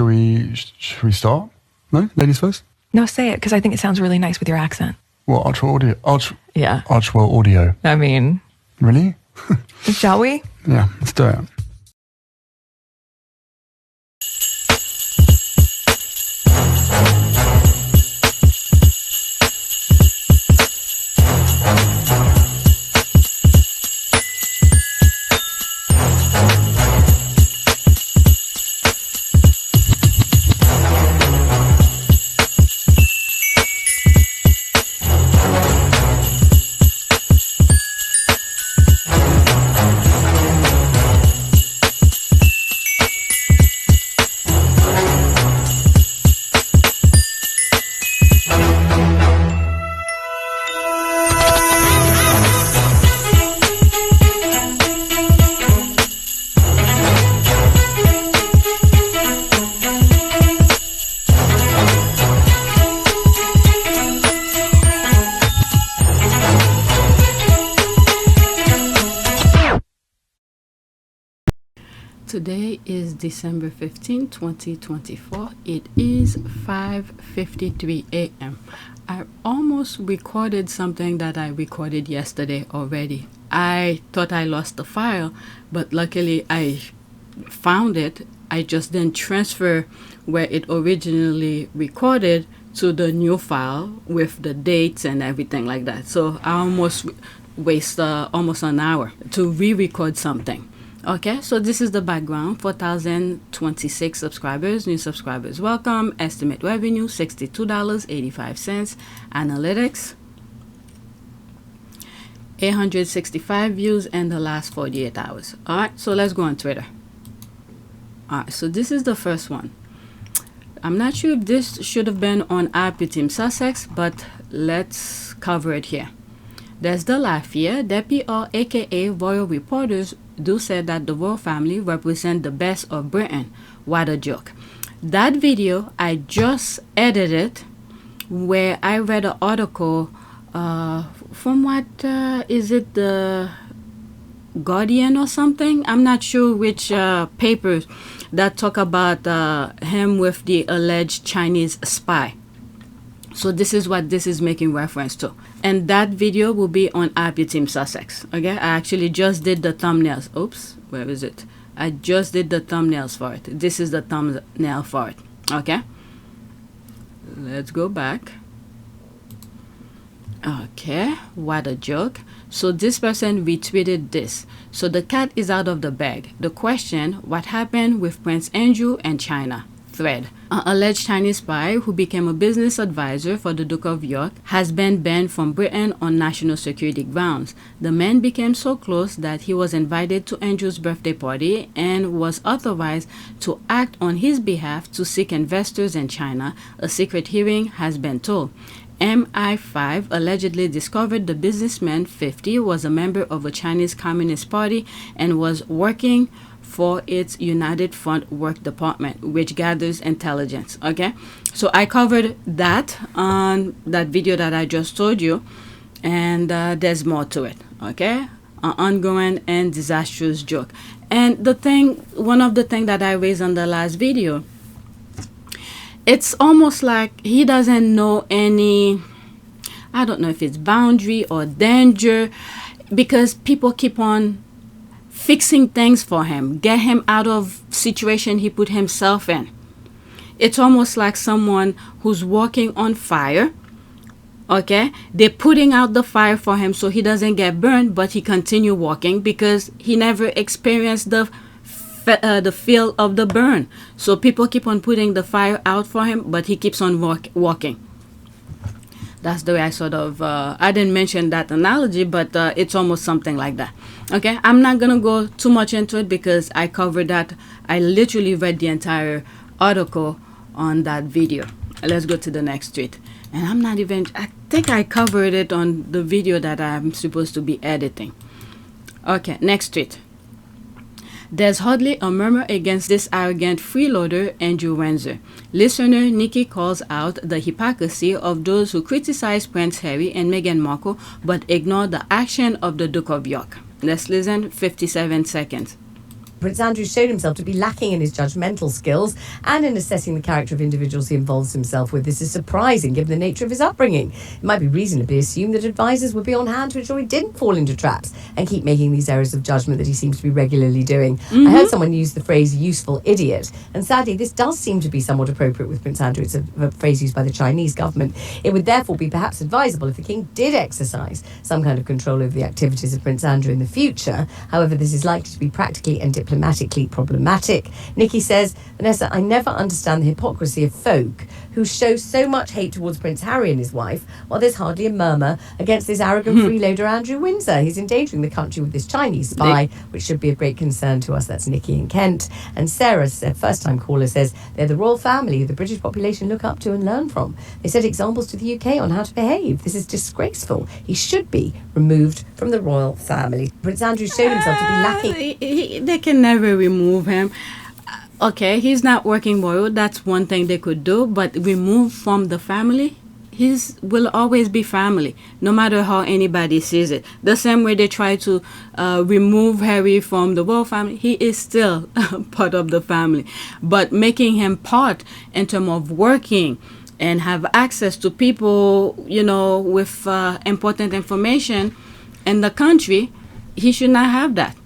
Should we start? No? Ladies first? No, say it, because I think it sounds really nice with your accent. What, Archwell Audio? Yeah. Archwell Audio. I mean... Really? Shall we? Yeah, let's do it. Today is December 15, 2024. It is 5:53 a.m. I almost recorded something that I recorded yesterday already. I thought I lost the file, but luckily I found it. I just didn't transfer where it originally recorded to the new file with the dates and everything like that. So I almost waste almost an hour to re-record something. Okay, so this is the background. 4,026 subscribers, new subscribers welcome. Estimate revenue $62.85. Analytics 865 views in the last 48 hours. All right, so let's go on Twitter. All right, so this is the first one. I'm not sure if this should have been on IP Team Sussex, but let's cover it here. There's the laugh here. DPR, aka Royal Reporters, do say that the royal family represent the best of Britain. What a joke. That video I just edited, where I read an article from what is it, the Guardian or something? I'm not sure which papers that talk about him with the alleged Chinese spy. So this is what this is making reference to. And that video will be on IP Team Sussex. Okay, I actually just did the thumbnails. Oops, where is it? I just did the thumbnails for it. This is the thumbnail for it. Okay, let's go back. Okay, what a joke. So this person retweeted this. So the cat is out of the bag. The question, what happened with Prince Andrew and China? Thread. An alleged Chinese spy who became a business advisor for the Duke of York has been banned from Britain on national security grounds. The man became so close that he was invited to Andrew's birthday party and was authorized to act on his behalf to seek investors in China, a secret hearing has been told. MI5 allegedly discovered the businessman 50 was a member of a Chinese Communist Party and was working for its United Front Work Department, which gathers intelligence. Okay, so I covered that on that video that I just told you, and there's more to it. Okay, an ongoing and disastrous joke. And the thing, one of the things that I raised on the last video, it's almost like he doesn't know any, I don't know if it's boundary or danger, because people keep on fixing things for him, get him out of situation he put himself in. It's almost like someone who's walking on fire. Okay, they're putting out the fire for him so he doesn't get burned, but he continue walking because he never experienced the feel of the burn. So people keep on putting the fire out for him, but he keeps on walking. That's the way I sort of, I didn't mention that analogy, but it's almost something like that. Okay, I'm not going to go too much into it because I covered that. I literally read the entire article on that video. Let's go to the next tweet. And I'm not even, I think I covered it on the video that I'm supposed to be editing. Okay, next tweet. There's hardly a murmur against this arrogant freeloader, Andrew Windsor. Listener Nikki calls out the hypocrisy of those who criticize Prince Harry and Meghan Markle but ignore the action of the Duke of York. Let's listen, 57 seconds. Prince Andrew showed himself to be lacking in his judgmental skills and in assessing the character of individuals he involves himself with. This is surprising given the nature of his upbringing. It might be reasonably assumed that advisors would be on hand to ensure he didn't fall into traps and keep making these errors of judgment that he seems to be regularly doing. I heard someone use the phrase useful idiot, and sadly this does seem to be somewhat appropriate with Prince Andrew. It's a phrase used by the Chinese government. It would therefore be perhaps advisable if the king did exercise some kind of control over the activities of Prince Andrew in the future. However, this is likely to be practically and diplomatically problematic. Nikki says, Vanessa, I never understand the hypocrisy of folk who show so much hate towards Prince Harry and his wife, while there's hardly a murmur against this arrogant freeloader Andrew Windsor. He's endangering the country with this Chinese spy, which should be of great concern to us. That's Nikki in Kent. And Sarah, first-time caller, says they're the royal family who the British population look up to and learn from. They set examples to the UK on how to behave. This is disgraceful. He should be removed from the royal family. Prince Andrew showed himself to be lacking. They can never remove him. Okay, he's not working royal. That's one thing they could do, but remove from the family, his will always be family, no matter how anybody sees it. The same way they try to remove Harry from the royal family, he is still part of the family. But making him part in terms of working and have access to people, you know, with important information in the country, he should not have that.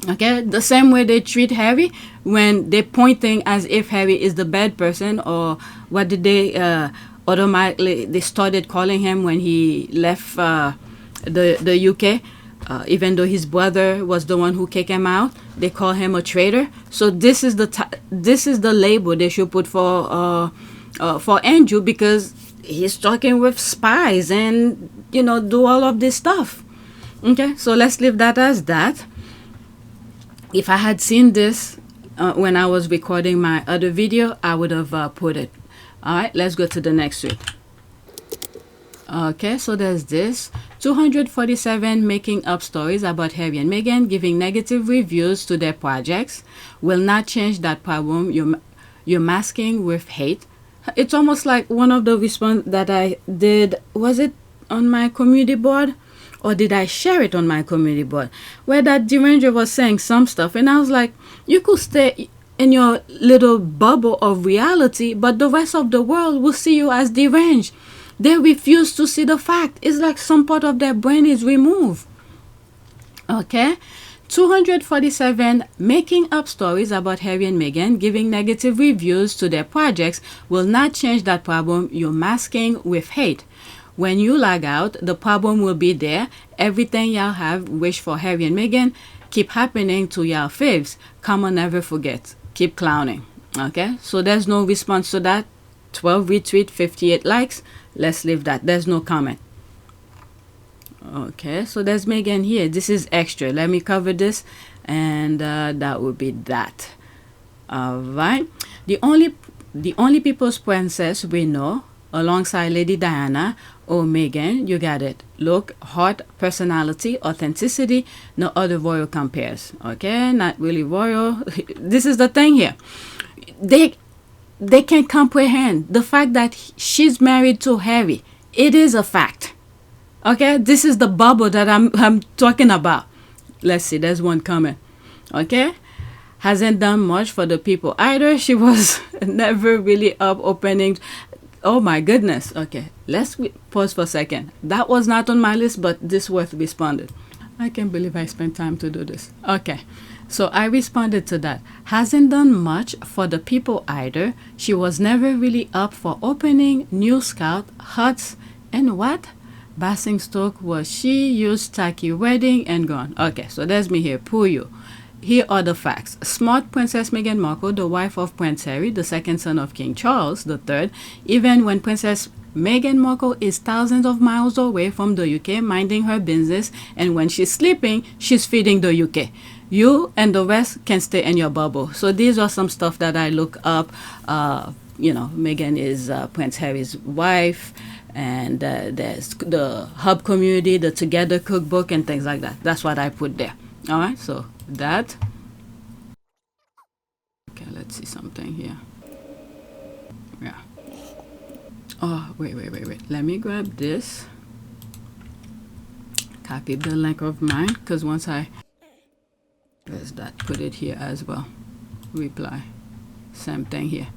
Okay, the same way they treat Harry when they're pointing as if Harry is the bad person, or what did they automatically, they started calling him when he left the UK, even though his brother was the one who kicked him out. They call him a traitor. So this is the label they should put for Andrew, because he's talking with spies and, you know, do all of this stuff. Okay, so let's leave that as that. If I had seen this when I was recording my other video, I would have put it. All right, let's go to the next one. Okay, so there's this. 247 making up stories about Harry and Meghan giving negative reviews to their projects will not change that problem. You're masking with hate. It's almost like one of the response that I did, was it on my community board? Or did I share it on my community board, where that deranger was saying some stuff, and I was like, you could stay in your little bubble of reality, but the rest of the world will see you as deranged. They refuse to see the fact. It's like some part of their brain is removed. Okay, 247 making up stories about Harry and Meghan giving negative reviews to their projects will not change that problem. You're masking with hate. When you log out, the problem will be there. Everything y'all have wished for Harry and Meghan keep happening to y'all faves. Come on, never forget. Keep clowning. Okay? So there's no response to that. 12 retweet, 58 likes. Let's leave that. There's no comment. Okay, so there's Meghan here. This is extra. Let me cover this. And that would be that. Alright. The only people's princess we know, alongside Lady Diana, Meghan, you got it. Look, heart, personality, authenticity, no other royal compares. Okay, not really royal. This is the thing here. They can comprehend the fact that she's married to Harry. It is a fact. Okay, this is the bubble that I'm talking about. Let's see, there's one comment. Okay, hasn't done much for the people either. She was never really up opening. Oh my goodness. Okay, let's pause for a second. That was not on my list, but this worth responded. I can't believe I spent time to do this. Okay, so I responded to that. Hasn't done much for the people either. She was never really up for opening new scout huts and what? Basingstoke was she used tacky wedding and gone. Okay, so there's me here. Puyo. Here are the facts. Smart Princess Meghan Markle, the wife of Prince Harry, the second son of King Charles III, even when Princess Meghan Markle is thousands of miles away from the UK minding her business, and when she's sleeping, she's feeding the UK. You and the rest can stay in your bubble. So these are some stuff that I look up. You know, Meghan is Prince Harry's wife, and there's the Hub community, the Together cookbook, and things like that. That's what I put there. All right, so that. Okay, let's see something here. Yeah. Oh, wait. Let me grab this. Copy the link of mine, because once I... Where's that? put it here as well. Reply. Same thing here.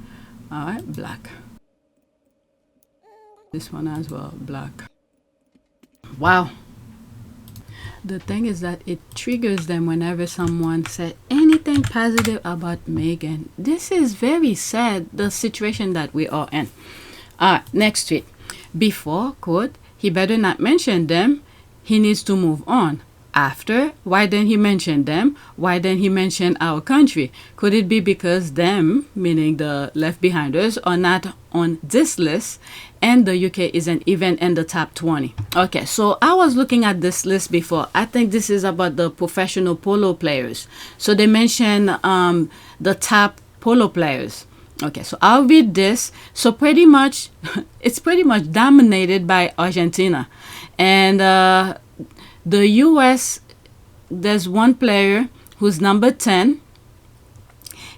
All right, black. This one as well, black. Wow. The thing is that it triggers them whenever someone said anything positive about Meghan. This is very sad, the situation that we are in. Next tweet. Before, quote, he better not mention them. He needs to move on. After, why didn't he mention them? Why didn't he mention our country? Could it be because them, meaning the left behinders, are not on this list and the UK isn't even in the top 20? Okay, so I was looking at this list before. I think this is about the professional polo players. So they mention the top polo players. Okay, so I'll read this. So pretty much, it's pretty much dominated by Argentina. And the US, there's one player who's number 10.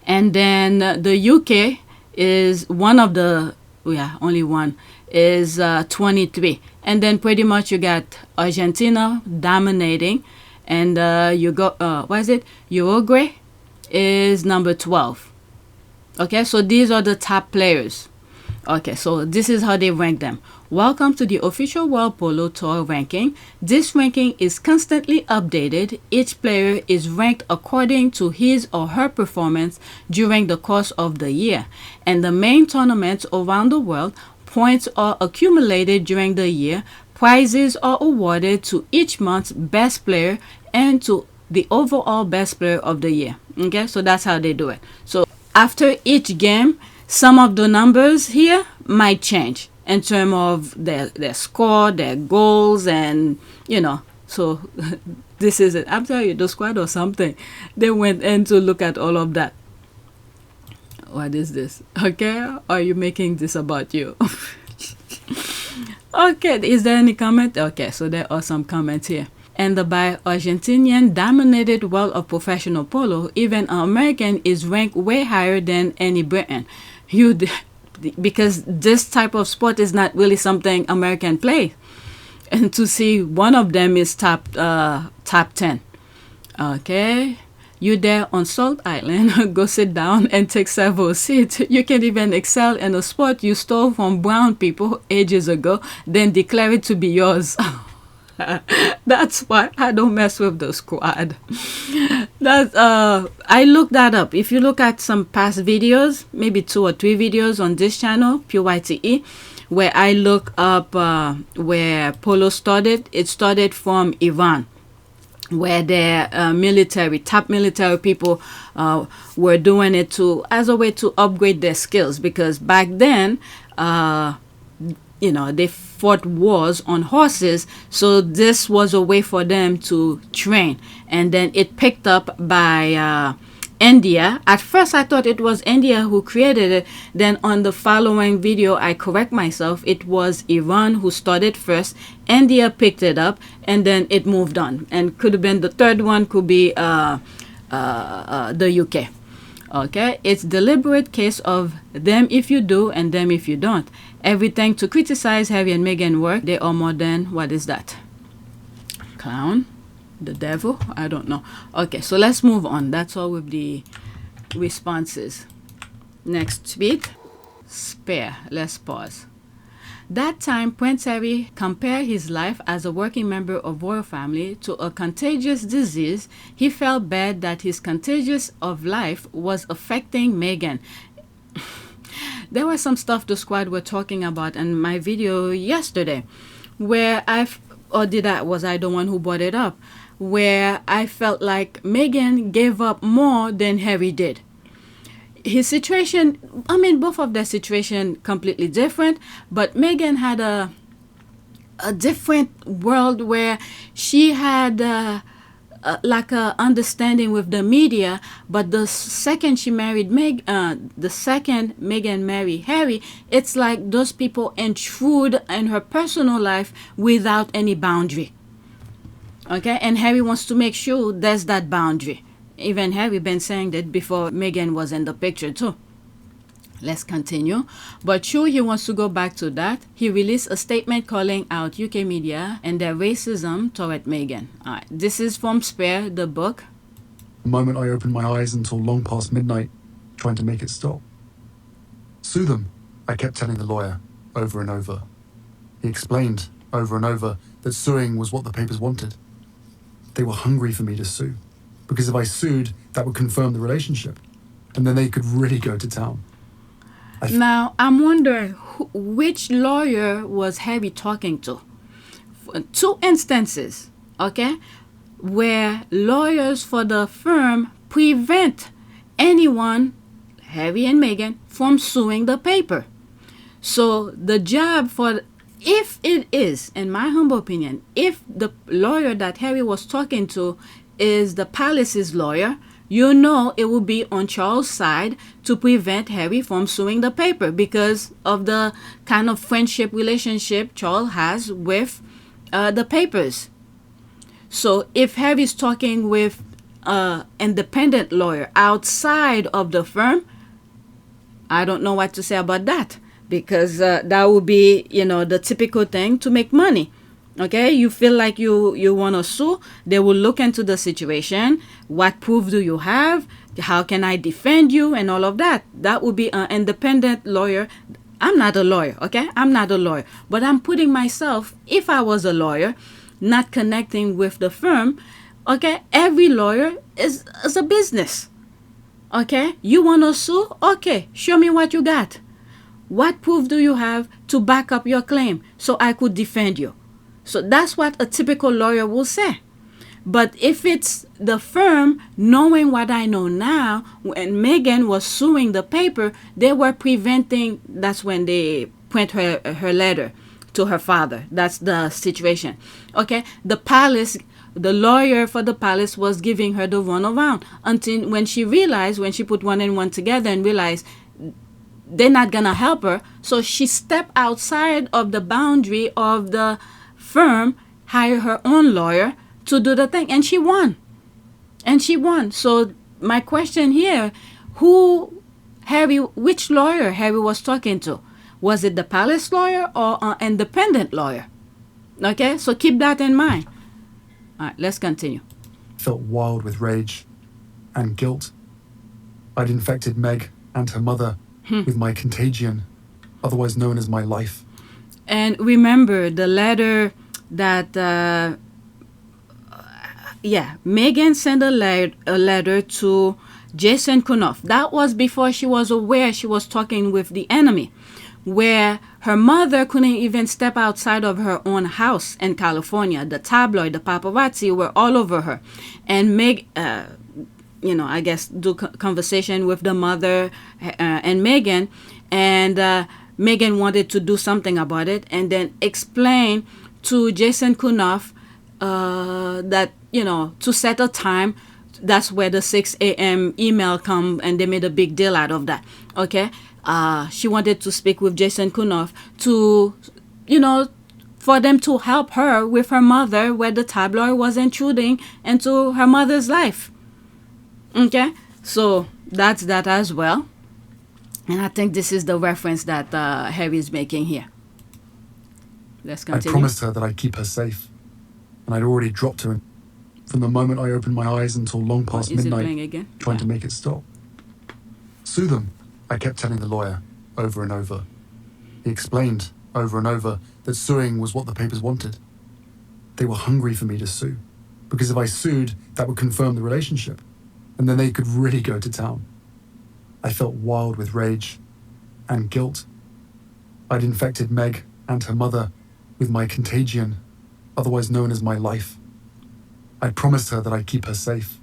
And then the UK is one of the, only one, is 23. And then pretty much you got Argentina dominating. And you go, Uruguay is number 12. Okay, so these are the top players. Okay, so this is how they rank them. Welcome to the official World Polo Tour ranking. This ranking is constantly updated. Each player is ranked according to his or her performance during the course of the year. And the main tournaments around the world, points are accumulated during the year. Prizes are awarded to each month's best player and to the overall best player of the year. Okay, so that's how they do it. So after each game, some of the numbers here might change in terms of their score, their goals, and, so this is it. I'm telling you, the squad or something, they went in to look at all of that. What is this? Okay, are you making this about you? Okay, is there any comment? Okay, so there are some comments here. And the by Argentinian dominated world of professional polo, even an American is ranked way higher than any Briton. Because this type of sport is not really something American play. And to see one of them is top 10. Okay. You there on Salt Island, go sit down and take several seats. You can even excel in a sport you stole from brown people ages ago, then declare it to be yours. That's why I don't mess with the squad. I looked that up. If you look at some past videos, maybe 2 or 3 videos on this channel, PYTE, where I look up where polo started. It started from Iran, where their top military people were doing it as a way to upgrade their skills, because back then they fought wars on horses, so this was a way for them to train. And then it picked up by India. At first I thought it was India who created it. Then on the following video I correct myself. It was Iran who started first. India picked it up, and then it moved on. And could have been the third one, could be the UK. Okay, it's deliberate case of them if you do and them if you don't. Everything to criticize Harry and Meghan work. They are more than, what is that? Clown? The devil? I don't know. Okay, so let's move on. That's all with the responses. Next tweet. Spare. Let's pause. That time, Prince Harry compared his life as a working member of royal family to a contagious disease. He felt bad that his contagious of life was affecting Meghan. There was some stuff the squad were talking about in my video yesterday, where was I the one who brought it up? Where I felt like Meghan gave up more than Harry did. His situation, both of their situation completely different, but Meghan had a different world where she had like a understanding with the media, but the second she married Meghan married Harry, it's like those people intrude in her personal life without any boundary. Okay, and Harry wants to make sure there's that boundary. Even Harry been saying that before Meghan was in the picture too. Let's continue. But sure, he wants to go back to that. He released a statement calling out UK media and their racism toward Meghan. All right, this is from Spare, the book. The moment I opened my eyes until long past midnight, trying to make it stop. Sue them, I kept telling the lawyer, over and over. He explained, over and over, that suing was what the papers wanted. They were hungry for me to sue, because if I sued, that would confirm the relationship, and then they could really go to town. Now, I'm wondering which lawyer was Harry talking to? Two instances, okay, where lawyers for the firm prevent anyone, Harry and Meghan, from suing the paper. So the job for, if it is, in my humble opinion, if the lawyer that Harry was talking to is the palace's lawyer, you know it will be on Charles' side to prevent Harry from suing the paper because of the kind of friendship relationship Charles has with the papers. So if Harry's talking with an independent lawyer outside of the firm, I don't know what to say about that, because that would be, the typical thing to make money. Okay, you feel like you want to sue, they will look into the situation. What proof do you have? How can I defend you? And all of that. That would be an independent lawyer. I'm not a lawyer, okay? I'm not a lawyer. But I'm putting myself, if I was a lawyer, not connecting with the firm, okay? Every lawyer is a business, okay? You want to sue? Okay, show me what you got. What proof do you have to back up your claim so I could defend you? So that's what a typical lawyer will say. But if it's the firm, knowing what I know now, when Meghan was suing the paper, they were preventing, that's when they print her letter to her father. That's the situation. Okay, the palace, the lawyer for the palace was giving her the runaround until when she realized, when she put one and one together and realized they're not going to help her. So she stepped outside of the boundary of the firm, hire her own lawyer to do the thing, and she won. So my question here, which lawyer Harry was talking to? Was it the palace lawyer or an independent lawyer? Okay, so keep that in mind. All right, let's continue. Felt wild with rage and guilt. I'd infected Meg and her mother with my contagion, otherwise known as my life. And remember the letter that, Meghan sent a letter to Jason Kunoff. That was before she was aware she was talking with the enemy, where her mother couldn't even step outside of her own house in California. The tabloid, the paparazzi were all over her. And I guess do conversation with the mother and Meghan, and Meghan wanted to do something about it, and then explain to Jason Kunoff that, to set a time. That's where the 6 a.m. email come, and they made a big deal out of that. Okay, she wanted to speak with Jason Kunoff to, for them to help her with her mother, where the tabloid was intruding into her mother's life. Okay, so that's that as well. And I think this is the reference that Harry is making here. Let's continue. I promised her that I'd keep her safe, and I'd already dropped her from the moment I opened my eyes until long past midnight, trying to make it stop. Sue them, I kept telling the lawyer, over and over. He explained, over and over, that suing was what the papers wanted. They were hungry for me to sue, because if I sued, that would confirm the relationship, and then they could really go to town. I felt wild with rage and guilt. I'd infected Meg and her mother with my contagion, otherwise known as my life. I'd promised her that I'd keep her safe,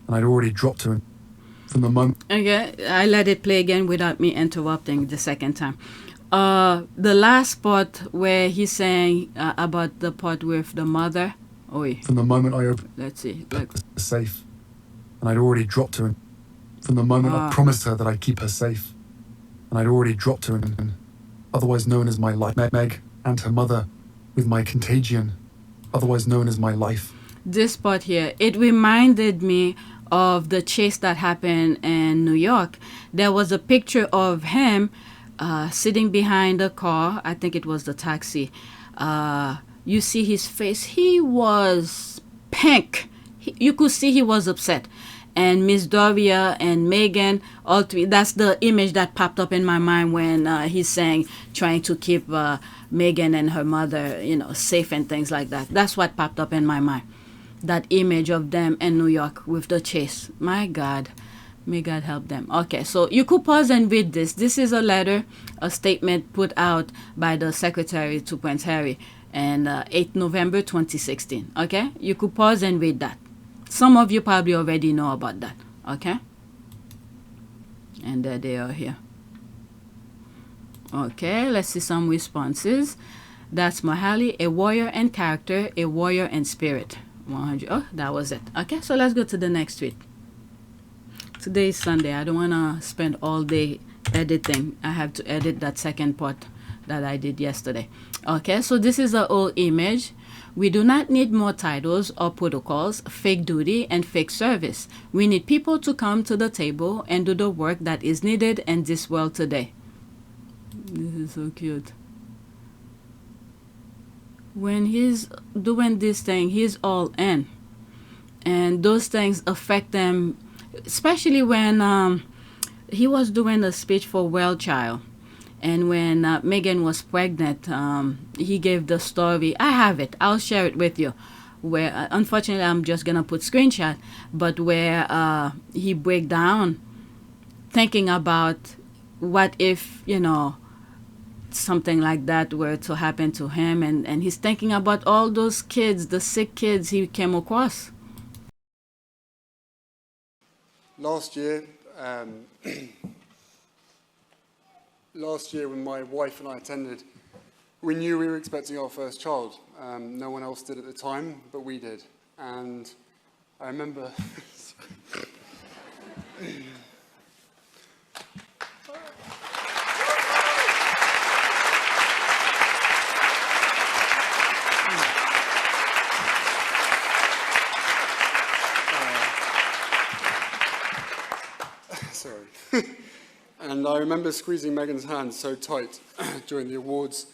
and I'd already dropped her from the moment. Okay, I let it play again without me interrupting the second time. The last part where he's saying about the part with the mother. From the moment I opened, let's see, safe, and I'd already dropped her. From the moment I promised her that I'd keep her safe, and I'd already dropped her otherwise known as my life. Meg and her mother with my contagion, otherwise known as my life. This part here, it reminded me of the chase that happened in New York. There was a picture of him sitting behind a car. I think it was the taxi. You see his face. He was pink. You could see he was upset. and Miss Doria and Meghan, all three. That's the image that popped up in my mind when he's saying trying to keep Meghan and her mother, safe and things like that. That's what popped up in my mind. That image of them in New York with the chase. My God. May God help them. Okay, so you could pause and read this. This is a letter, a statement put out by the Secretary to Prince Harry and 8 November 2016. Okay, you could pause and read that. Some of you probably already know about that. Okay, and there they are here. Okay, let's see some responses. That's Mahali, a warrior in character, a warrior in spirit. 100. Oh, that was it. Okay, so let's go to the next tweet. Today is Sunday. I don't want to spend all day editing. I have to edit that second part that I did yesterday. Okay, so this is an old image. We do not need more titles or protocols, fake duty, and fake service. We need people to come to the table and do the work that is needed in this world today. This is so cute. When he's doing this thing, he's all in. And those things affect them, especially when he was doing a speech for WellChild. And when Meghan was pregnant, he gave the story. I have it. I'll share it with you. Where, unfortunately, I'm just going to put screenshot. But where he break down thinking about what if, something like that were to happen to him. And he's thinking about all those kids, the sick kids he came across. Last year, when my wife and I attended, we knew we were expecting our first child. No one else did at the time, but we did. And I remember... Sorry. And I remember squeezing Meghan's hand so tight during the awards,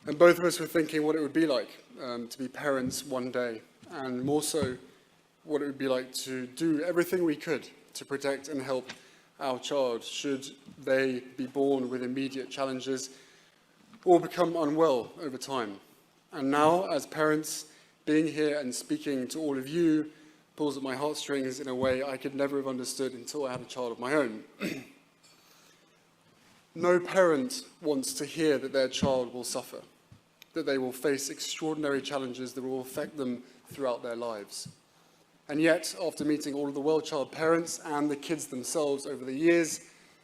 and both of us were thinking what it would be like to be parents one day, and more so what it would be like to do everything we could to protect and help our child should they be born with immediate challenges or become unwell over time. And now, as parents, being here and speaking to all of you pulls at my heartstrings in a way I could never have understood until I had a child of my own. No parent wants to hear that their child will suffer, that they will face extraordinary challenges that will affect them throughout their lives. And yet, after meeting all of the WellChild parents and the kids themselves over the years,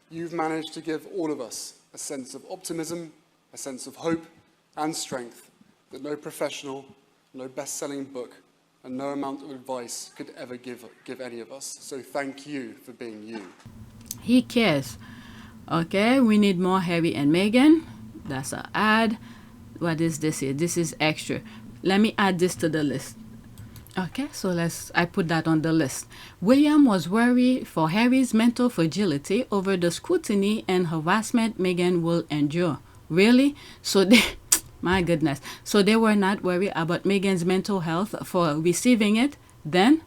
you've managed to give all of us a sense of optimism, a sense of hope and strength that no professional, no best-selling book, and no amount of advice could ever give any of us. So thank you for being you. He cares. Okay, we need more Harry and Meghan. That's an ad. What is this here? This is extra. Let me add this to the list. Okay, so I put that on the list. William was worried for Harry's mental fragility over the scrutiny and harassment Meghan will endure. Really? So my goodness. So they were not worried about Meghan's mental health for receiving it? Then,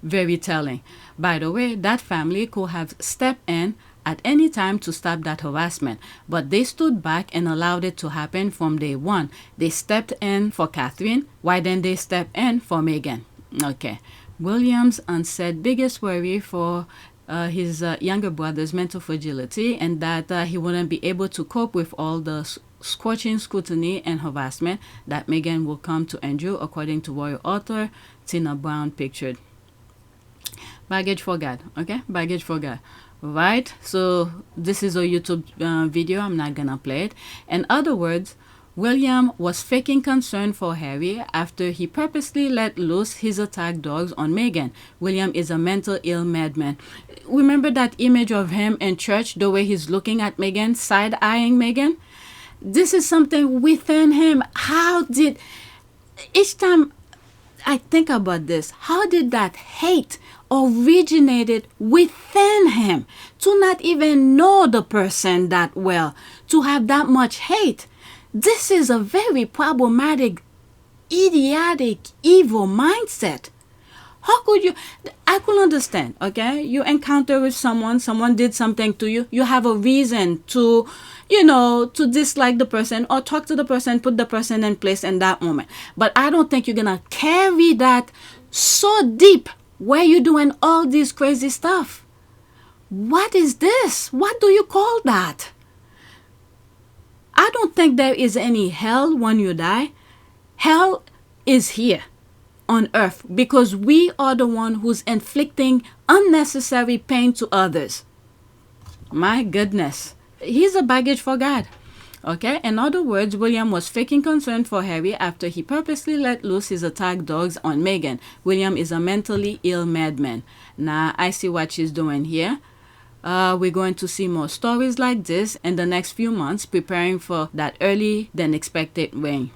very telling. By the way, that family could have stepped in at any time to stop that harassment, but they stood back and allowed it to happen from day one. They stepped in for Catherine. Why didn't they step in for Meghan? Okay. William's unsaid biggest worry for his younger brother's mental fragility, and that he wouldn't be able to cope with all the scorching scrutiny and harassment that Meghan will come to endure, according to royal author Tina Brown pictured. Baggage for God. Okay, baggage for God. Right, so this is a YouTube video. I'm not gonna play it. In other words, William was faking concern for Harry after he purposely let loose his attack dogs on Meghan. William is a mental ill madman. Remember that image of him in church, the way he's looking at Meghan, side-eyeing Meghan? This is something within him. Each time I think about this, how did that hate originated within him, to not even know the person that well, to have that much hate? This is a very problematic, idiotic, evil mindset. How could you? I could understand, okay? You encounter with someone did something to you. You have a reason to, to dislike the person or talk to the person, put the person in place in that moment. But I don't think you're going to carry that so deep where you're doing all this crazy stuff. What is this? What do you call that? I don't think there is any hell when you die. Hell is here on earth because we are the one who's inflicting unnecessary pain to others. My goodness. He's a baggage for God. Okay, in other words, William was faking concern for Harry after he purposely let loose his attack dogs on Meghan. William is a mentally ill madman. Now, I see what she's doing here. We're going to see more stories like this in the next few months, preparing for that early than expected rain.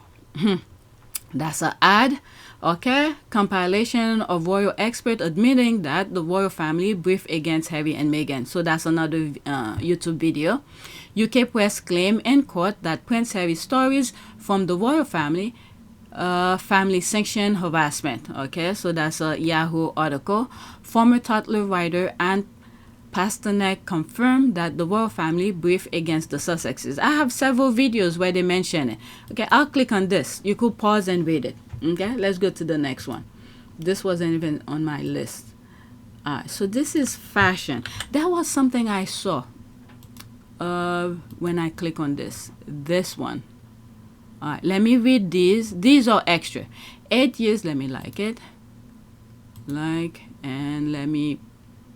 That's an ad. Okay, compilation of royal expert admitting that the royal family briefed against Harry and Meghan. So that's another YouTube video. UK press claim in court that Prince Harry's stories from the royal family sanctioned harassment. Okay, so that's a Yahoo article. Former Tattle writer and Pasternak confirmed that the royal family briefed against the Sussexes. I have several videos where they mention it. Okay, I'll click on this. You could pause and read it. Okay, let's go to the next one. This wasn't even on my list. So this is fashion. That was something I saw when I click on this one. Let me read these. These are extra. 8 years. Let me like it. And let me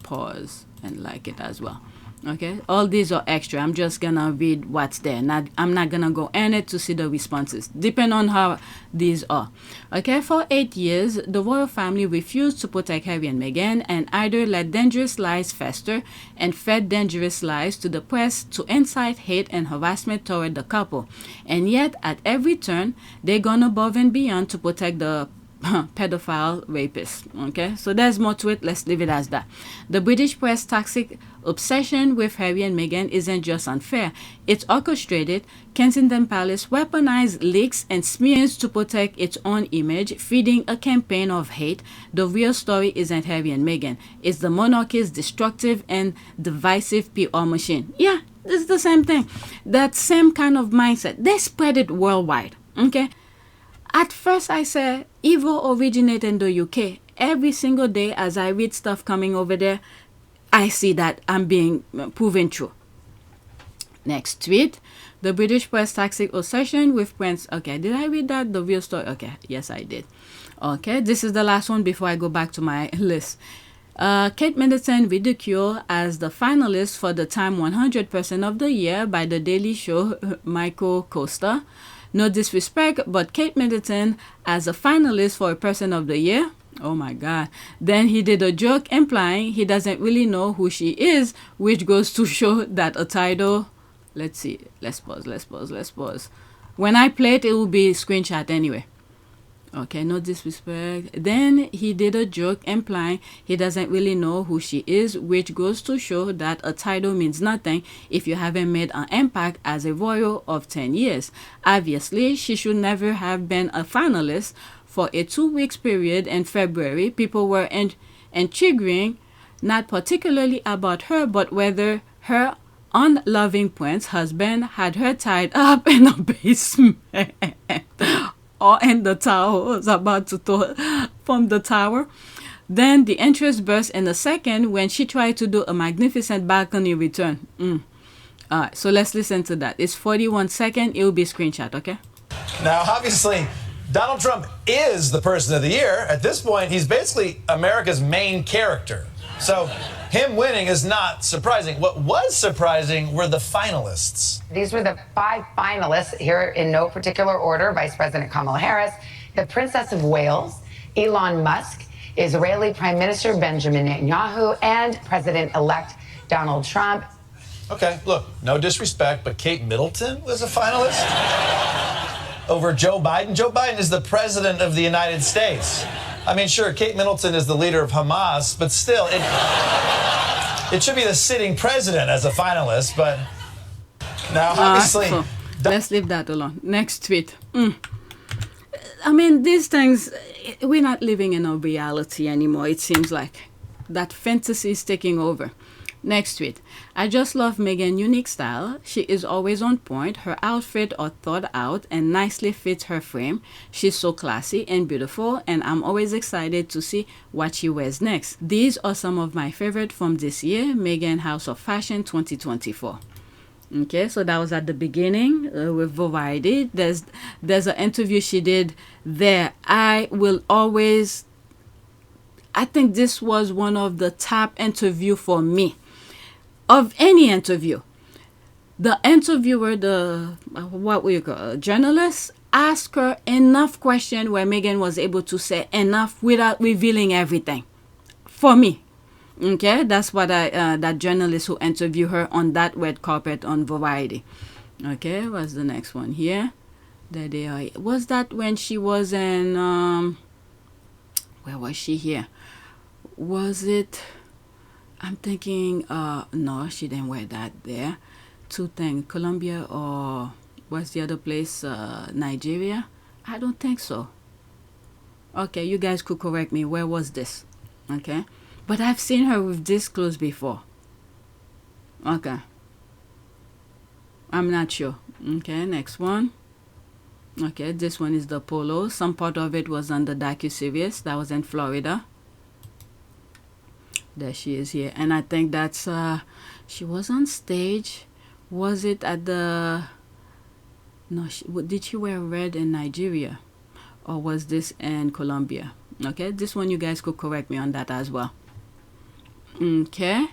pause and like it as well. Okay, all these are extra. I'm just gonna read what's there. I'm not gonna go in it to see the responses, depending on how these are. Okay, for 8 years, the royal family refused to protect Harry and Meghan and either let dangerous lies fester and fed dangerous lies to the press to incite hate and harassment toward the couple. And yet, at every turn, they've gone above and beyond to protect the pedophile rapist. Okay, so there's more to it. Let's leave it as that. The British press toxic obsession with Harry and Meghan isn't just unfair, it's orchestrated. Kensington Palace weaponized leaks and smears to protect its own image, feeding a campaign of hate. The real story isn't Harry and Meghan, it's the monarchy's destructive and divisive PR machine. Yeah, it's the same thing. That same kind of mindset, they spread it worldwide. Okay, at first I said evil originated in the UK. Every single day as I read stuff coming over there, I see that I'm being proven true. Next tweet. The British press toxic obsession with Prince. Okay, did I read that? The real story. Okay, yes, I did. Okay, this is the last one before I go back to my list. Kate Middleton ridiculed as the finalist for the Time 100 Person of the Year by The Daily Show, Michael Costa. No disrespect, but Kate Middleton as a finalist for a Person of the Year. Oh my God. Then he did a joke implying he doesn't really know who she is, which goes to show that a title. Let's see. Let's pause. When I play it, it will be a screenshot anyway. Okay, no disrespect. Then he did a joke implying he doesn't really know who she is, which goes to show that a title means nothing if you haven't made an impact as a royal of 10 years. Obviously, she should never have been a finalist. For a 2 weeks period in February, people were intriguing, not particularly about her, but whether her unloving prince husband had her tied up in a basement or in the tower, was about to throw from the tower. Then the interest burst in a second when she tried to do a magnificent balcony return. Alright, so let's listen to that. It's 41 seconds. It will be a screenshot, okay? Now, obviously, Donald Trump is the person of the year. At this point, he's basically America's main character. So him winning is not surprising. What was surprising were the finalists. These were the 5 finalists here in no particular order. Vice President Kamala Harris, the Princess of Wales, Elon Musk, Israeli Prime Minister Benjamin Netanyahu, and President-elect Donald Trump. Okay, look, no disrespect, but Kate Middleton was a finalist over Joe Biden. Joe Biden is the president of the United States. I mean, sure, Kate Middleton is the leader of Hamas, but still, it should be the sitting president as a finalist, but now, obviously... Let's leave that alone. Next tweet. I mean, these things, we're not living in a reality anymore. It seems like that fantasy is taking over. Next tweet. I just love Meghan's unique style. She is always on point. Her outfit are thought out and nicely fits her frame. She's so classy and beautiful, and I'm always excited to see what she wears next. These are some of my favorite from this year, Meghan House of Fashion 2024. Okay, so that was at the beginning with Variety. There's an interview she did there. I think this was one of the top interview for me of any interview. The interviewer, journalist, asked her enough question where Meghan was able to say enough without revealing everything. For me. Okay, that's what that journalist who interviewed her on that red carpet on Variety. Okay, what's the next one here? There they are. Was that when she was in where was she here? Was it, I'm thinking, no, she didn't wear that there. Two things, Colombia or what's the other place, Nigeria? I don't think so. Okay, you guys could correct me. Where was this? Okay, but I've seen her with this clothes before. Okay, I'm not sure. Okay, next one. Okay, this one is the polo. Some part of it was on the docu-series that was in Florida. There she is here, and I think that's she was on stage. Was it at the, no, did she wear red in Nigeria, or was this in Colombia? Okay, this one you guys could correct me on that as well. Okay,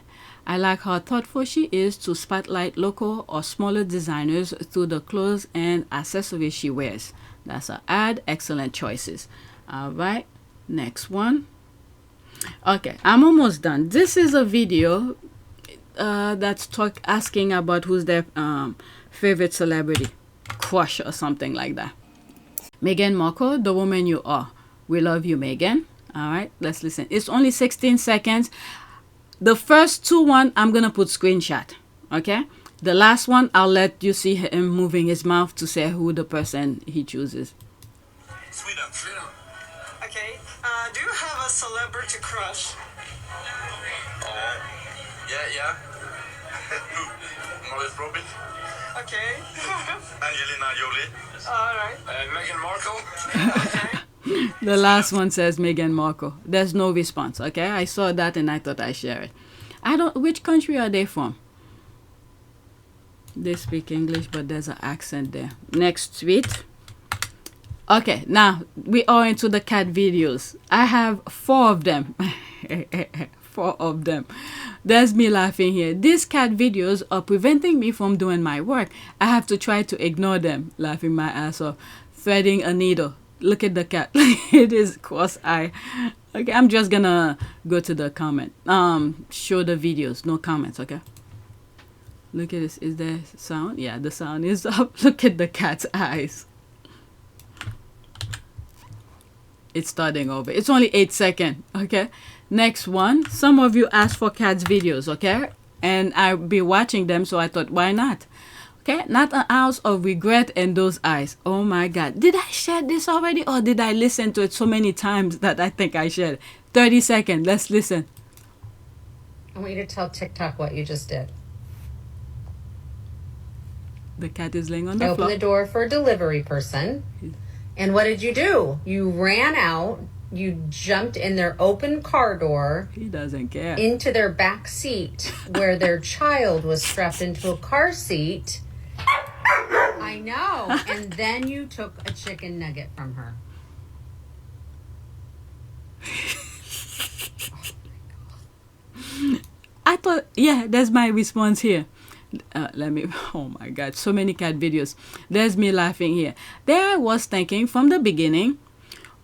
I like how thoughtful she is to spotlight local or smaller designers through the clothes and accessories she wears. That's an ad. Excellent choices. All right, next one. Okay, I'm almost done. This is a video that's asking about who's their favorite celebrity crush or something like that. Meghan Markle, the woman you are. We love you, Meghan. All right, let's listen. It's only 16 seconds. The first two I'm gonna put screenshot. Okay, the last one I'll let you see him moving his mouth to say who the person he chooses. Sweden. Okay, do you have a celebrity crush? Yeah. Who? Molly Robbins. Okay. Angelina Jolie. Alright. Meghan Markle. Okay. The last one says Meghan Markle. There's no response. Okay, I saw that and I thought I'd share it. Which country are they from? They speak English, but there's an accent there. Next tweet. Okay, now we are into the cat videos. I have 4 of them. 4 of them. There's me laughing here. These cat videos are preventing me from doing my work. I have to try to ignore them. Laughing my ass off. Threading a needle. Look at the cat. It is cross-eye. Okay, I'm just gonna go to the comment. Show the videos. No comments, okay? Look at this. Is there sound? Yeah, the sound is up. Look at the cat's eyes. It's starting over. It's only 8 seconds, okay? Next one. Some of you asked for cats videos, okay? And I'll be watching them, so I thought, why not? Okay, not an ounce of regret in those eyes. Oh my God. Did I share this already, or did I listen to it so many times that I think I shared? 30 seconds. Let's listen. I want you to tell TikTok what you just did. The cat is laying on the floor. floor. Open the door for a delivery person. And what did you do? You ran out. You jumped in their open car door. He doesn't care. Into their back seat where their child was strapped into a car seat. I know. And then you took a chicken nugget from her. I thought, yeah, that's my response here. Oh my God, so many cat videos. There's me laughing here. There I was thinking from the beginning,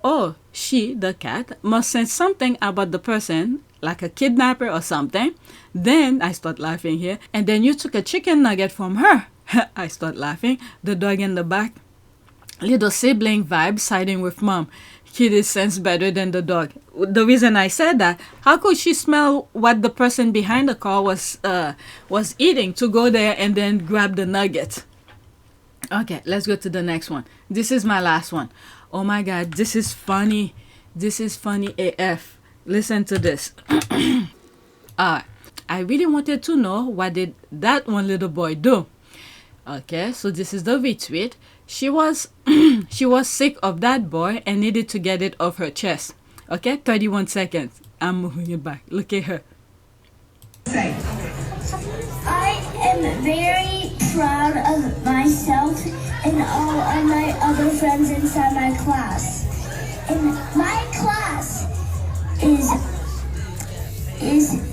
oh, she, the cat, must sense something about the person, like a kidnapper or something. Then I start laughing here. And then you took a chicken nugget from her. I start laughing. The dog in the back. Little sibling vibe siding with mom. Kitty sense better than the dog. The reason I said that, how could she smell what the person behind the car was eating to go there and then grab the nugget? Okay, let's go to the next one. This is my last one. Oh my God, this is funny. This is funny AF. Listen to this. I really wanted to know what did that one little boy do. Okay, so this is the retweet. She was she was sick of that boy and needed to get it off her chest. Okay, 31 seconds. I'm moving it back. Look at her. I am very proud of myself and all of my other friends inside my class. And my class is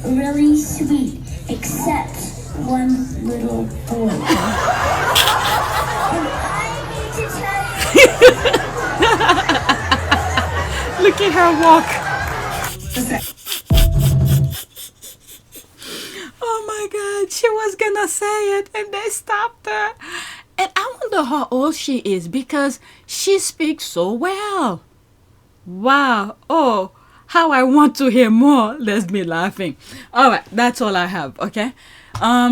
really sweet, except one little boy. And I need to tell you. Look at her walk. Oh my God, she was gonna say it and they stopped her. And I wonder how old she is because she speaks so well. Wow. Oh, how I want to hear more. Let's be laughing. All right, that's all I have. Okay.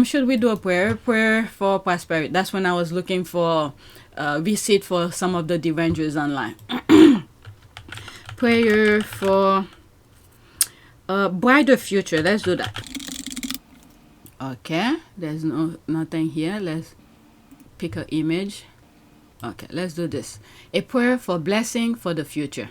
Should we do a prayer? Prayer for prosperity. That's when I was looking for receipt for some of the derangers online. Prayer for a brighter future. Let's do that. Okay. There's nothing here. Let's pick an image. Okay, let's do this. A prayer for blessing for the future.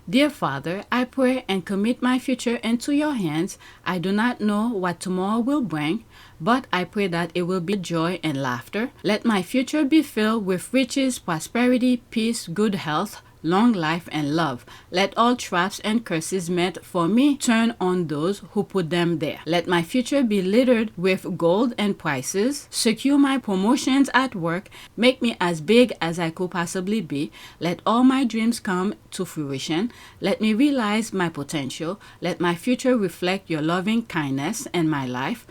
Dear Father, I pray and commit my future into your hands. I do not know what tomorrow will bring, but I pray that it will be joy and laughter. Let my future be filled with riches, prosperity, peace, good health, long life, and love. Let all traps and curses meant for me turn on those who put them there. Let my future be littered with gold and prizes. Secure my promotions at work. Make me as big as I could possibly be. Let all my dreams come to fruition. Let me realize my potential. Let my future reflect your loving kindness in my life.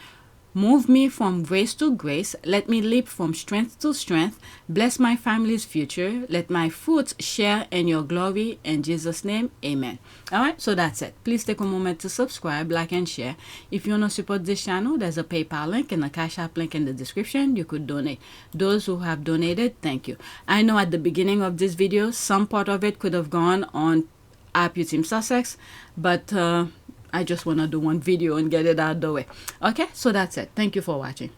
Move me from grace to grace. Let me leap from strength to strength. Bless my family's future. Let my fruits share in your glory. In Jesus' name, amen. All right, so that's it. Please take a moment to subscribe, like, and share. If you want to support this channel, there's a PayPal link and a Cash App link in the description. You could donate. Those who have donated, thank you. I know at the beginning of this video, some part of it could have gone on Team Sussex, but I just want to do one video and get it out of the way. Okay, so that's it. Thank you for watching.